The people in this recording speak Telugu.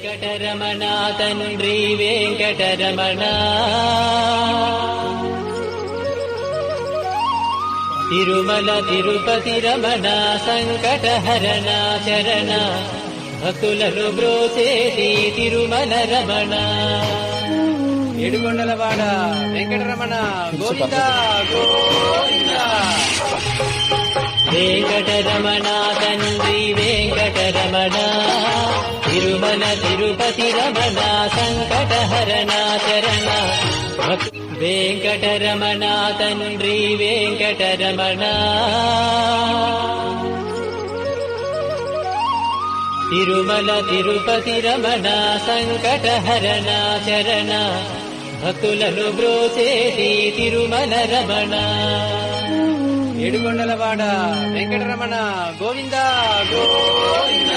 వెంకటరమణ తండ్రి వెంకటరమణ తిరుమల తిరుపతి రమణ సంకటహరణ చరణ భక్తులను బ్రోచేటి తిరుమల రమణ ఏడుకొండలవాడ వెంకటరమణ గోవింద గోవింద. వెంకటరమణ తండ్రి వెంకటరమణ తిరుమల తిరుపతి రమణ సంకటహరణ చరణ వెంకటరమణ తండ్రి వెంకటరమణ తిరుమల తిరుపతి రమణ సంకటహరణ చరణ భక్తులను బ్రోచేటి తిరుమల రమణ ఏడుకొండలవాడ వెంకటరమణ గోవింద గోవింద.